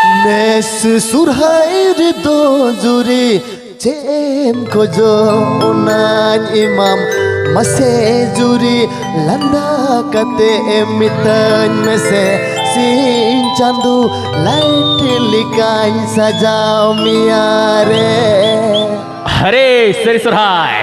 Nes surhai rido juri cem kojo unan imam mase juri landa kate emitan mese sin chandu light likai sajao miare हरे सरी सुरहाय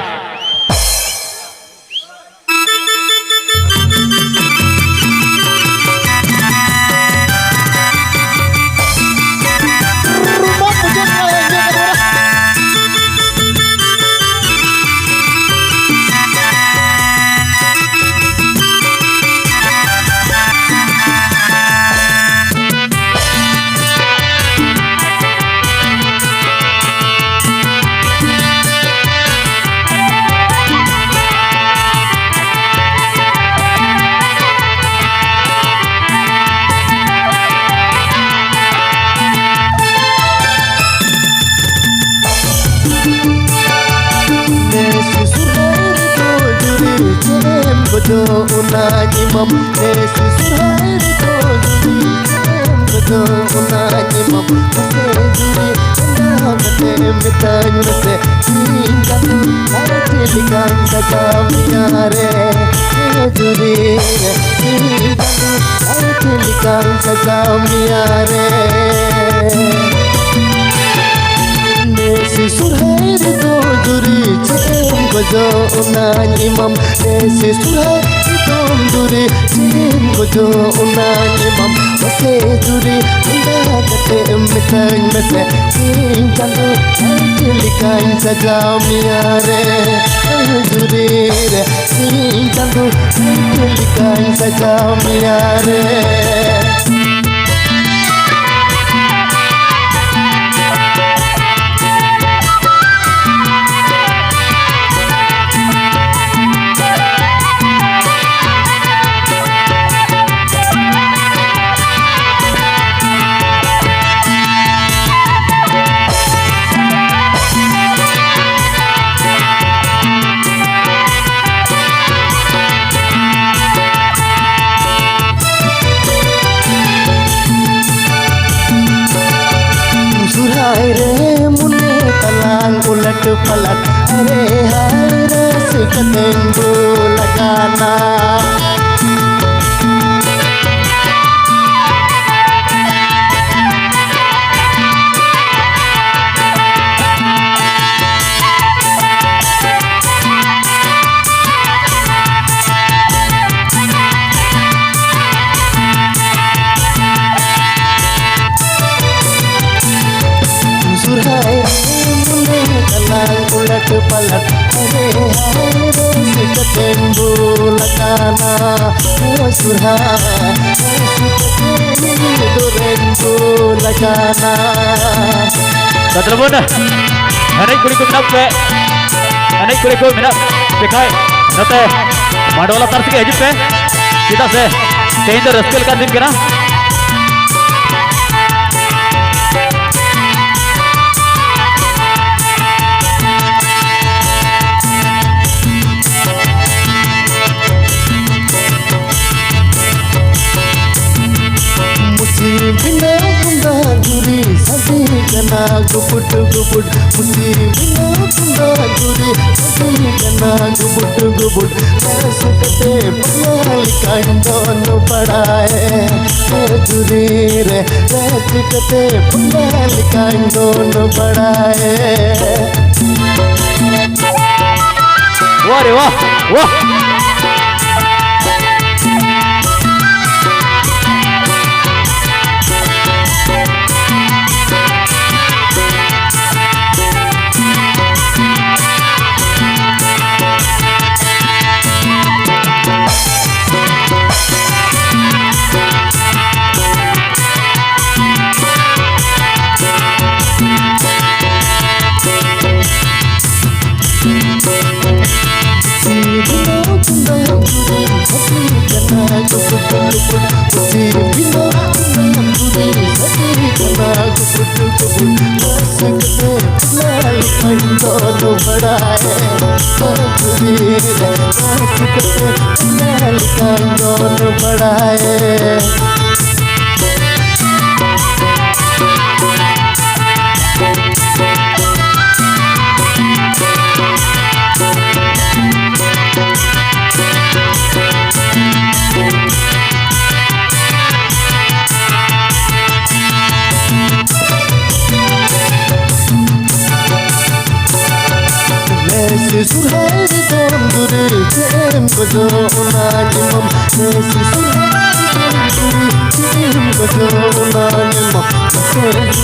Kojo unan imam Nesi surhai rido juri cem kojo unan imam mase juri landa kate emitan mese sin chandu light likai sajao miare juri sin chandu light likai sajao miare Nesi surhai rido juri cem kojo unan imam Nesi surhai rido juri cem kojo unan imam mase juri landa kate emitan mese sin chandu light likai sajao miare juri re sin chandu light likai sajao miare उलट पलट अरे हाय रस कतेंगो लगाना उलट पलट अरे हाय रस कतेंगो लगाना सुरहाय कतेंगो लगाना Katrabun Hanay kuri ko minap pe Hanay kuri ko minap Dikhai Nate Mandola tar sige hajit pe Kita se Kahin to raskel ka din kena Bina kunda juri sasi kana gubut gubut Musi bina kunda juri sasi kana gubut gubut Sukate pagya likai dono padaye juri re Sukate pagya likai dono padaye Wah re wah Wah बढ़ाए gojo una nimam nesi sim gojo una nimam sore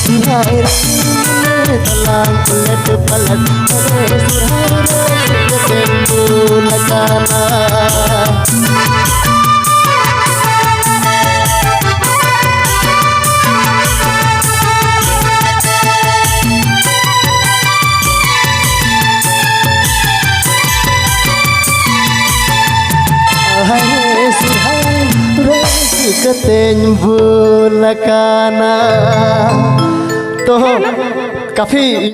सुहाए तलांग उलट पलट अरे सुहाए तेंदू लगाना हाय सुहाए रस तेंदू लगाना तो काफी